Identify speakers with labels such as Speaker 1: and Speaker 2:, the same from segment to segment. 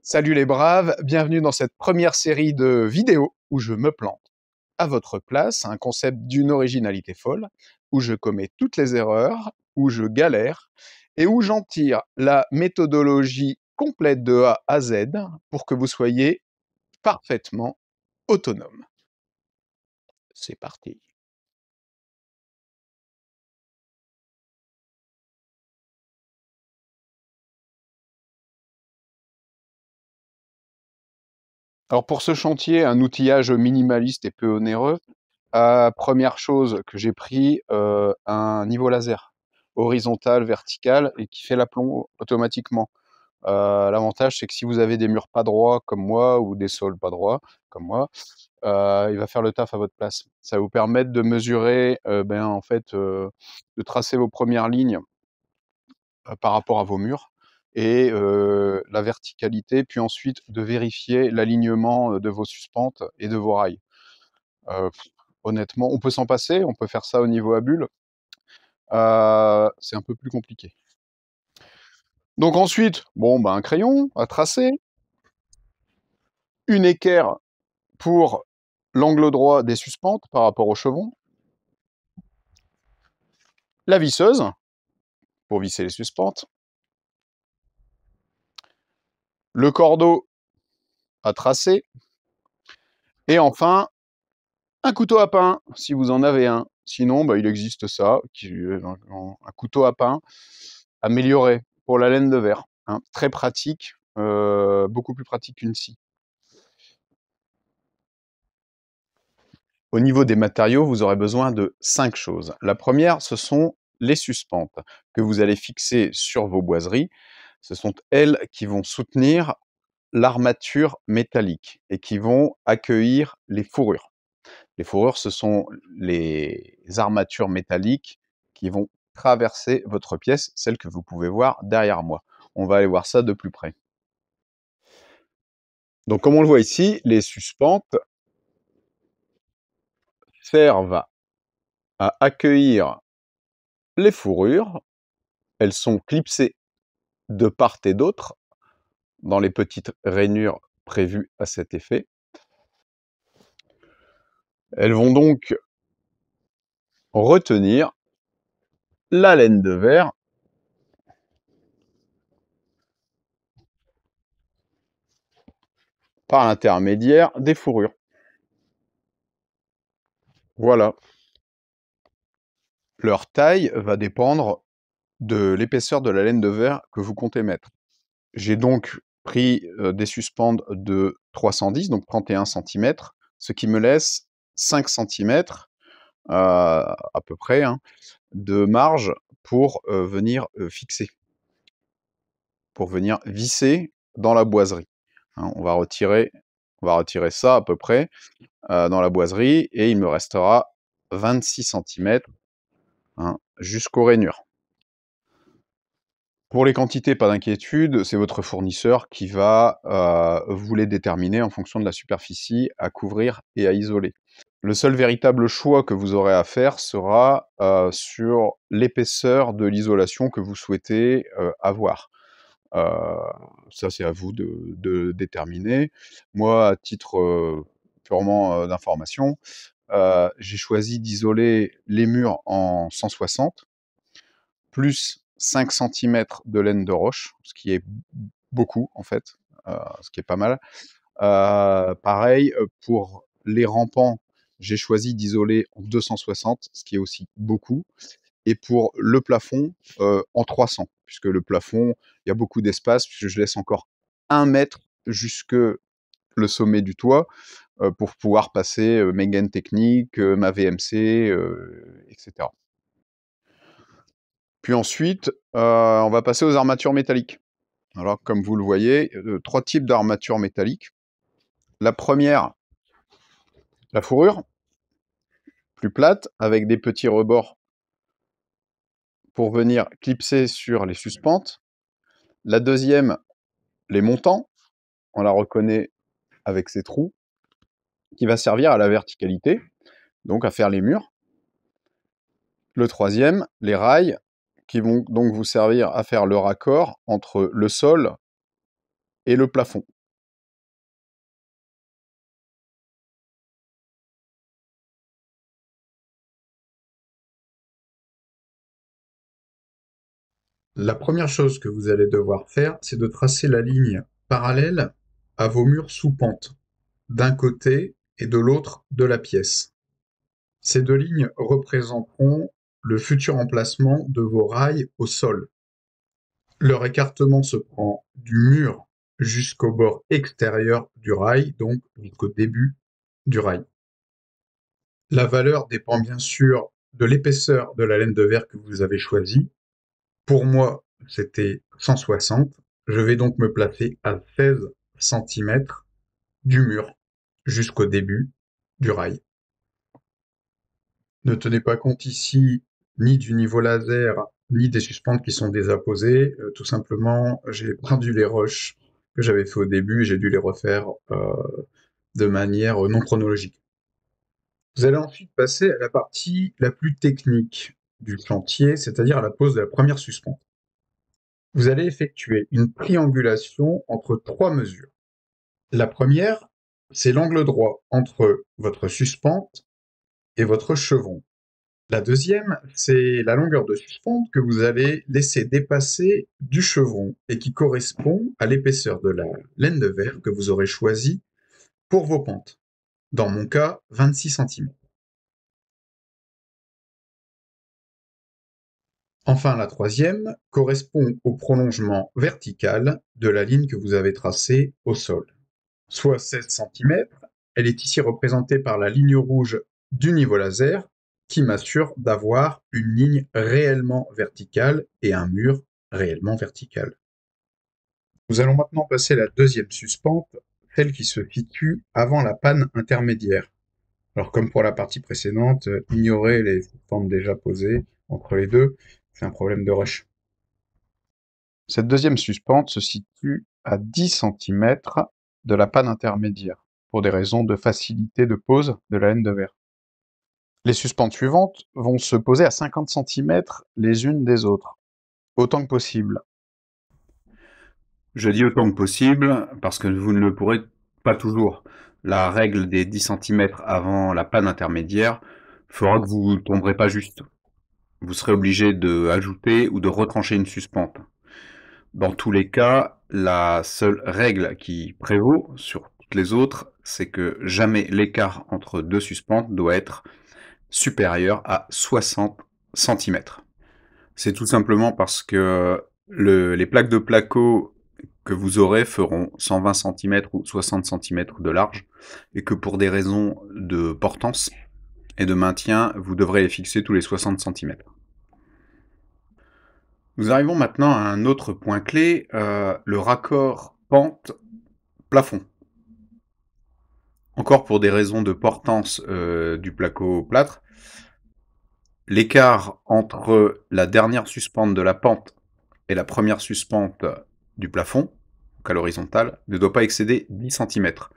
Speaker 1: Salut les braves, bienvenue dans cette première série de vidéos où je me plante à votre place, un concept d'une originalité folle, où je commets toutes les erreurs, où je galère et où j'en tire la méthodologie complète de A à Z pour que vous soyez parfaitement autonome. C'est parti. Alors pour ce chantier, un outillage minimaliste et peu onéreux. Première chose que j'ai pris, un niveau laser, horizontal, vertical et qui fait l'aplomb automatiquement. L'avantage, c'est que si vous avez des murs pas droits comme moi ou des sols pas droits comme moi, il va faire le taf à votre place. Ça va vous permettre de mesurer, en fait, de tracer vos premières lignes, par rapport à vos murs et la verticalité, puis ensuite de vérifier l'alignement, de vos suspentes et de vos rails. Heu, Honnêtement, on peut s'en passer, on peut faire ça au niveau à bulle. C'est un peu plus compliqué. Donc ensuite, bon, un crayon à tracer, une équerre pour l'angle droit des suspentes par rapport au chevron, la visseuse pour visser les suspentes, le cordeau à tracer et enfin un couteau à pain si vous en avez un. Sinon, il existe ça, qui est un couteau à pain amélioré pour la laine de verre, hein. Très pratique, beaucoup plus pratique qu'une scie. Au niveau des matériaux, vous aurez besoin de 5 choses. La première, ce sont les suspentes que vous allez fixer sur vos boiseries. Ce sont elles qui vont soutenir l'armature métallique et qui vont accueillir les fourrures. Les fourrures, ce sont les armatures métalliques qui vont traverser votre pièce, celle que vous pouvez voir derrière moi. On va aller voir ça de plus près. Donc comme on le voit ici, les suspentes servent à accueillir les fourrures. Elles sont clipsées de part et d'autre dans les petites rainures prévues à cet effet. Elles vont donc retenir la laine de verre par l'intermédiaire des fourrures. Voilà. Leur taille va dépendre de l'épaisseur de la laine de verre que vous comptez mettre. J'ai donc pris des suspendes de 310, donc 31 cm, ce qui me laisse 5 cm à peu près, hein, de marge pour venir fixer, pour venir visser dans la boiserie. Hein, on va retirer ça à peu près dans la boiserie et il me restera 26 cm, hein, jusqu'aux rainures. Pour les quantités, pas d'inquiétude, c'est votre fournisseur qui va vous les déterminer en fonction de la superficie à couvrir et à isoler. Le seul véritable choix que vous aurez à faire sera sur l'épaisseur de l'isolation que vous souhaitez avoir. Heu, Ça, c'est à vous de déterminer. Moi, à titre purement d'information, j'ai choisi d'isoler les murs en 160 plus 5 centimètres de laine de roche, ce qui est beaucoup en fait, ce qui est pas mal. Pareil, pour les rampants, j'ai choisi d'isoler en 260, ce qui est aussi beaucoup. Et pour le plafond, en 300, puisque le plafond, il y a beaucoup d'espace, puisque je laisse encore 1 mètre jusque le sommet du toit, pour pouvoir passer mes gaines techniques, ma VMC, etc. Puis ensuite, on va passer aux armatures métalliques. Alors, comme vous le voyez, 3 types d'armatures métalliques. La première, la fourrure, plus plate, avec des petits rebords pour venir clipser sur les suspentes. La deuxième, les montants, on la reconnaît avec ses trous, qui va servir à la verticalité, donc à faire les murs. Le troisième, les rails, qui vont donc vous servir à faire le raccord entre le sol et le plafond.
Speaker 2: La première chose que vous allez devoir faire, c'est de tracer la ligne parallèle à vos murs sous pente, d'un côté et de l'autre de la pièce. Ces deux lignes représenteront le futur emplacement de vos rails au sol. Leur écartement se prend du mur jusqu'au bord extérieur du rail, donc jusqu'au début du rail. La valeur dépend bien sûr de l'épaisseur de la laine de verre que vous avez choisie. Pour moi, c'était 160. Je vais donc me placer à 16 centimètres du mur jusqu'au début du rail. Ne tenez pas compte ici ni du niveau laser, ni des suspentes qui sont désapposées. Tout simplement, j'ai perdu les rushs que j'avais fait au début et j'ai dû les refaire de manière non chronologique. Vous allez ensuite passer à la partie la plus technique du chantier, c'est-à-dire à la pose de la première suspente. Vous allez effectuer une triangulation entre trois mesures. La première, c'est l'angle droit entre votre suspente et votre chevron. La deuxième, c'est la longueur de suspente que vous allez laisser dépasser du chevron et qui correspond à l'épaisseur de la laine de verre que vous aurez choisie pour vos pentes. Dans mon cas, 26 centimètres. Enfin, la troisième correspond au prolongement vertical de la ligne que vous avez tracée au sol, soit 16 centimètres. Elle est ici représentée par la ligne rouge du niveau laser qui m'assure d'avoir une ligne réellement verticale et un mur réellement vertical. Nous allons maintenant passer à la deuxième suspente, celle qui se situe avant la panne intermédiaire. Alors comme pour la partie précédente, ignorez les suspentes déjà posées entre les deux, c'est un problème de rush.
Speaker 1: Cette deuxième suspente se situe à 10 centimètres de la panne intermédiaire, pour des raisons de facilité de pose de la laine de verre. Les suspentes suivantes vont se poser à 50 centimètres les unes des autres, autant que possible. Je dis autant que possible parce que vous ne le pourrez pas toujours. La règle des 10 centimètres avant la panne intermédiaire fera que vous ne tomberez pas juste. Vous serez obligé de ajouter ou de retrancher une suspente. Dans tous les cas, la seule règle qui prévaut sur toutes les autres, c'est que jamais l'écart entre deux suspentes doit être supérieur à 60 centimètres. C'est tout simplement parce que les plaques de placo que vous aurez feront 120 centimètres ou 60 centimètres de large et que pour des raisons de portance et de maintien, vous devrez les fixer tous les 60 centimètres. Nous arrivons maintenant à un autre point clé, le raccord pente-plafond. Encore pour des raisons de portance du placo-plâtre, l'écart entre la dernière suspente de la pente et la première suspente du plafond, donc à l'horizontale, ne doit pas excéder 10 centimètres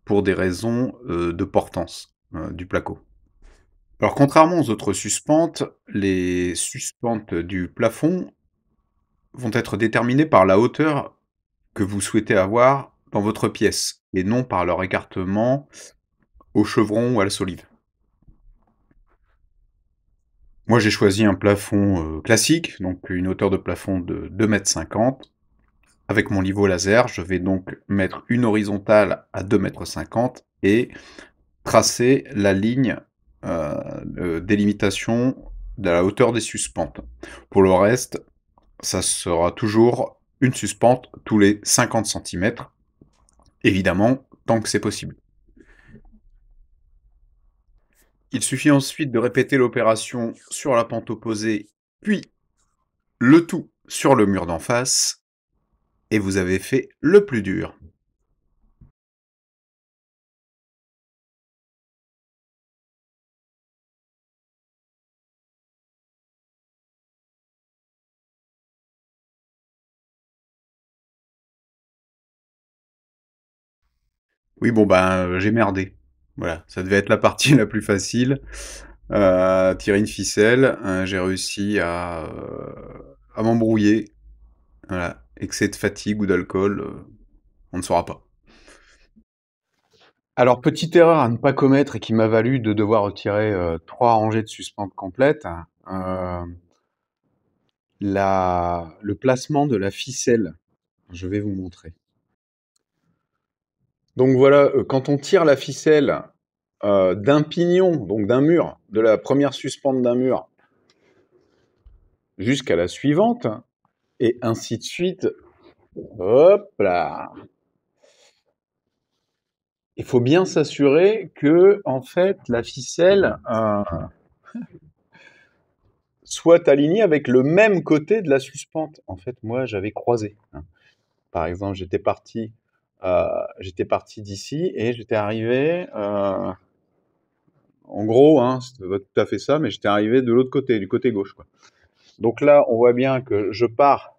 Speaker 1: pour des raisons de portance du placo. Alors contrairement aux autres suspentes, les suspentes du plafond vont être déterminées par la hauteur que vous souhaitez avoir dans votre pièce, et non par leur écartement au chevron ou à la solive. Moi j'ai choisi un plafond classique, donc une hauteur de plafond de 2,50 m. Avec mon niveau laser, je vais donc mettre une horizontale à 2,50 m et tracer la ligne délimitation de la hauteur des suspentes. Pour le reste, ça sera toujours une suspente tous les 50 centimètres, évidemment, tant que c'est possible. Il suffit ensuite de répéter l'opération sur la pente opposée, puis le tout sur le mur d'en face, et vous avez fait le plus dur. Oui, bon, ben, j'ai merdé. Voilà, ça devait être la partie la plus facile. Tirer une ficelle, j'ai réussi à m'embrouiller. Voilà, excès de fatigue ou d'alcool. On ne saura pas. Alors, petite erreur à ne pas commettre et qui m'a valu de devoir retirer 3 rangées de suspentes complètes, le placement de la ficelle. Je vais vous montrer. Donc voilà, quand on tire la ficelle d'un pignon, donc d'un mur, de la première suspente d'un mur, jusqu'à la suivante, et ainsi de suite, hop là. Il faut bien s'assurer que, en fait, la ficelle soit alignée avec le même côté de la suspente. En fait, moi, j'avais croisé. Par exemple, j'étais parti d'ici et j'étais arrivé, en gros, c'est pas tout à fait ça, mais j'étais arrivé de l'autre côté, du côté gauche, quoi. Donc là, on voit bien que je pars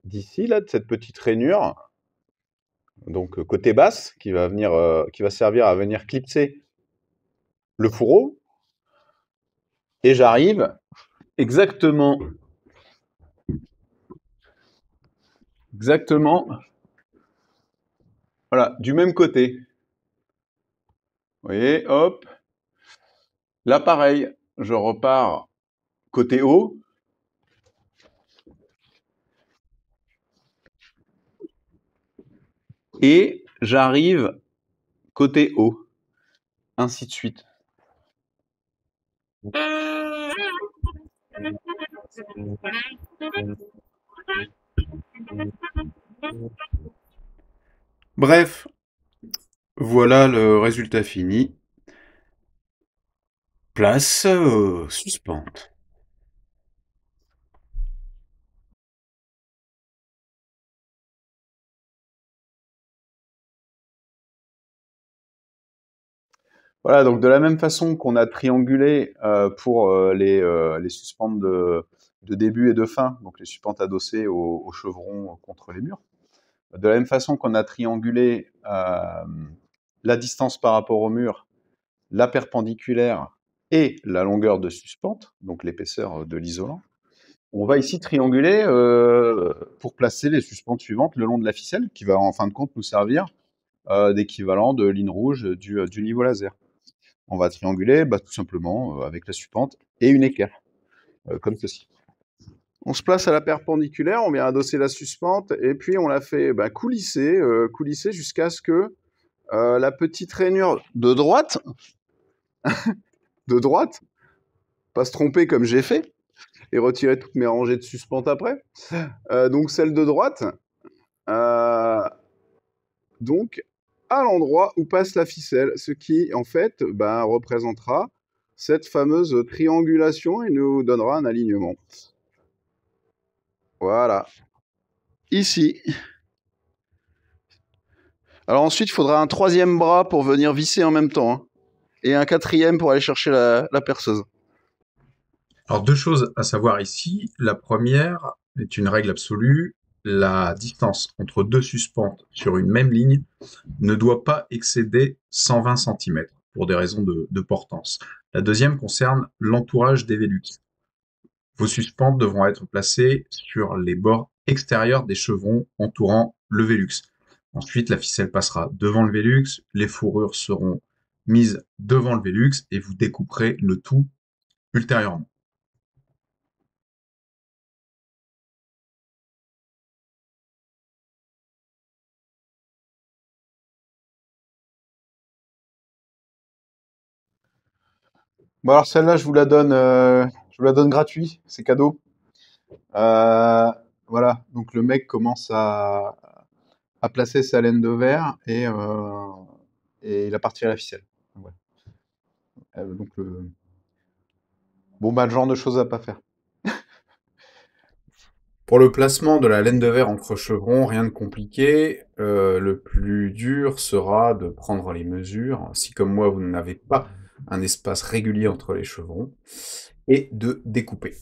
Speaker 1: d'ici, là, de cette petite rainure, donc côté basse, qui va servir à venir clipser le fourreau, et j'arrive exactement, exactement, voilà, du même côté. Vous voyez, hop. Là, pareil, je repars côté haut, et j'arrive côté haut, ainsi de suite. Bref, voilà le résultat fini. Place aux suspentes. Voilà, donc de la même façon qu'on a triangulé pour les suspentes de début et de fin, donc les suspentes adossées au chevron contre les murs, de la même façon qu'on a triangulé la distance par rapport au mur, la perpendiculaire et la longueur de suspente, donc l'épaisseur de l'isolant, on va ici trianguler pour placer les suspentes suivantes le long de la ficelle, qui va en fin de compte nous servir d'équivalent de ligne rouge du niveau laser. On va trianguler tout simplement avec la suspente et une équerre, comme ceci. On se place à la perpendiculaire, on vient adosser la suspente et puis on la fait coulisser, coulisser jusqu'à ce que la petite rainure de droite, pas se tromper comme j'ai fait et retirer toutes mes rangées de suspente après. Donc celle de droite, donc à l'endroit où passe la ficelle, ce qui en fait représentera cette fameuse triangulation et nous donnera un alignement. Voilà. Ici. Alors ensuite, il faudra un troisième bras pour venir visser en même temps, hein, et un quatrième pour aller chercher la perceuse.
Speaker 2: Alors, deux choses à savoir ici. La première est une règle absolue. La distance entre deux suspentes sur une même ligne ne doit pas excéder 120 cm pour des raisons de portance. La deuxième concerne l'entourage des Velux. Vos suspentes devront être placées sur les bords extérieurs des chevrons entourant le Velux. Ensuite, la ficelle passera devant le Velux, les fourrures seront mises devant le Velux et vous découperez le tout ultérieurement.
Speaker 1: Bon alors celle-là, je vous la donne gratuit, c'est cadeau. Voilà, donc le mec commence à placer sa laine de verre et il a parti à la ficelle. Ouais. Donc le genre de choses à pas faire. Pour le placement de la laine de verre entre chevrons, rien de compliqué. Le plus dur sera de prendre les mesures, si comme moi vous n'avez pas un espace régulier entre les chevrons, et de découper.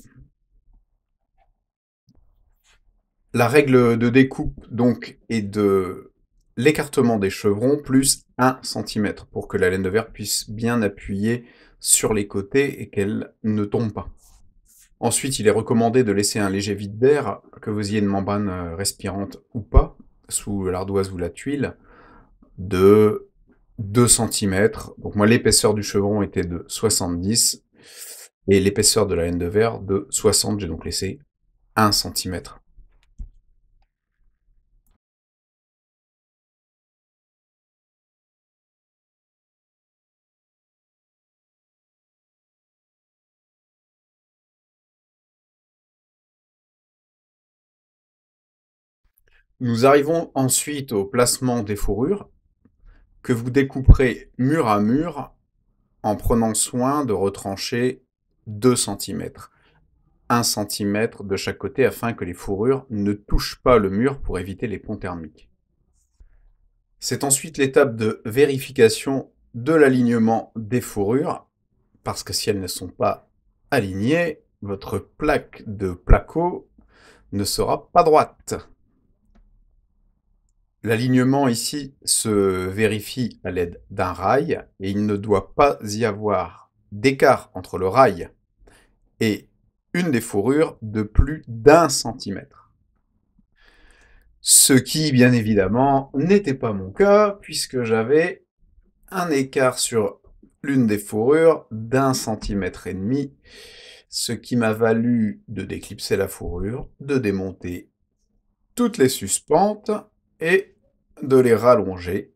Speaker 1: La règle de découpe donc est de l'écartement des chevrons plus 1 cm pour que la laine de verre puisse bien appuyer sur les côtés et qu'elle ne tombe pas. Ensuite, il est recommandé de laisser un léger vide d'air, que vous ayez une membrane respirante ou pas, sous l'ardoise ou la tuile de 2 centimètres. Donc moi, l'épaisseur du chevron était de 70 et l'épaisseur de la laine de verre de 60. J'ai donc laissé 1 centimètre. Nous arrivons ensuite au placement des fourrures que vous découperez mur à mur en prenant soin de retrancher 2 centimètres. 1 centimètre de chaque côté afin que les fourrures ne touchent pas le mur pour éviter les ponts thermiques. C'est ensuite l'étape de vérification de l'alignement des fourrures, parce que si elles ne sont pas alignées, votre plaque de placo ne sera pas droite. L'alignement ici se vérifie à l'aide d'un rail et il ne doit pas y avoir d'écart entre le rail et une des fourrures de plus d'1 centimètre. Ce qui, bien évidemment, n'était pas mon cas puisque j'avais un écart sur l'une des fourrures d'1 centimètre et demi, ce qui m'a valu de déclipser la fourrure, de démonter toutes les suspentes et de les rallonger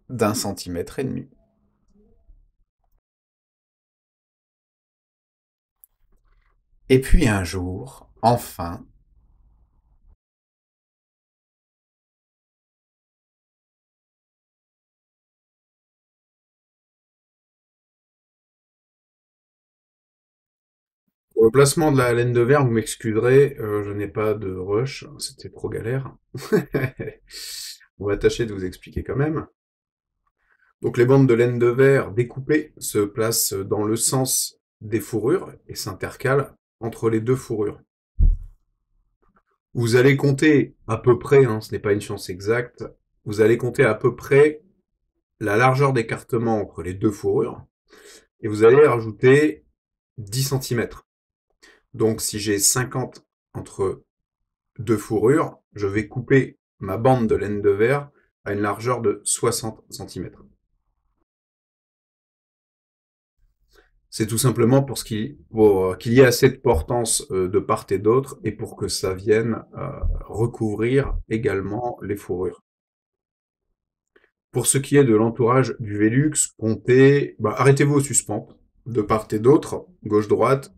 Speaker 1: d'1 centimètre et demi. Et puis un jour, enfin,
Speaker 2: Pour le placement de la laine de verre, vous m'excuserez, je n'ai pas de rush, c'était trop galère. On va tâcher de vous expliquer quand même. Donc les bandes de laine de verre découpées se placent dans le sens des fourrures et s'intercalent entre les deux fourrures. Vous allez compter à peu près, hein, ce n'est pas une science exacte, vous allez compter à peu près la largeur d'écartement entre les deux fourrures et vous allez rajouter 10 centimètres. Donc si j'ai 50 entre deux fourrures, je vais couper ma bande de laine de verre à une largeur de 60 centimètres. C'est tout simplement pour qu'il y ait assez de portance de part et d'autre et pour que ça vienne recouvrir également les fourrures. Pour ce qui est de l'entourage du Velux, comptez, arrêtez-vous aux suspentes de part et d'autre, gauche-droite,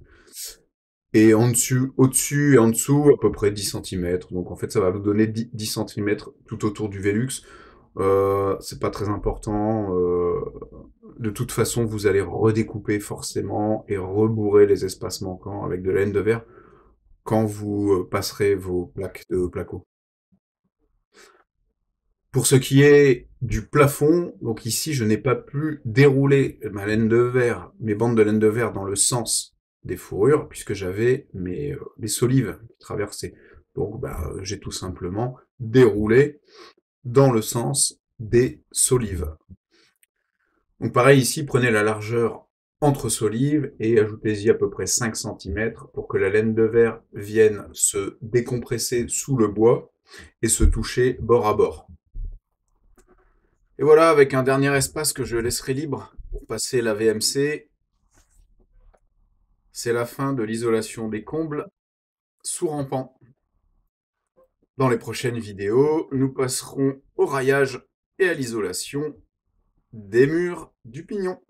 Speaker 2: et en dessus, au-dessus et en dessous, à peu près 10 centimètres. Donc en fait, ça va vous donner 10 centimètres tout autour du Velux. C'est pas très important. De toute façon, vous allez redécouper forcément et rebourrer les espaces manquants avec de la laine de verre quand vous passerez vos plaques de placo. Pour ce qui est du plafond, donc ici, je n'ai pas pu dérouler ma laine de verre, mes bandes de laine de verre dans le sens des fourrures, puisque j'avais les solives qui traversaient. Donc, j'ai tout simplement déroulé dans le sens des solives. Donc pareil ici, prenez la largeur entre solives et ajoutez-y à peu près 5 centimètres pour que la laine de verre vienne se décompresser sous le bois et se toucher bord à bord. Et voilà, avec un dernier espace que je laisserai libre pour passer la VMC, c'est la fin de l'isolation des combles sous rampant. Dans les prochaines vidéos, nous passerons au raillage et à l'isolation des murs du pignon.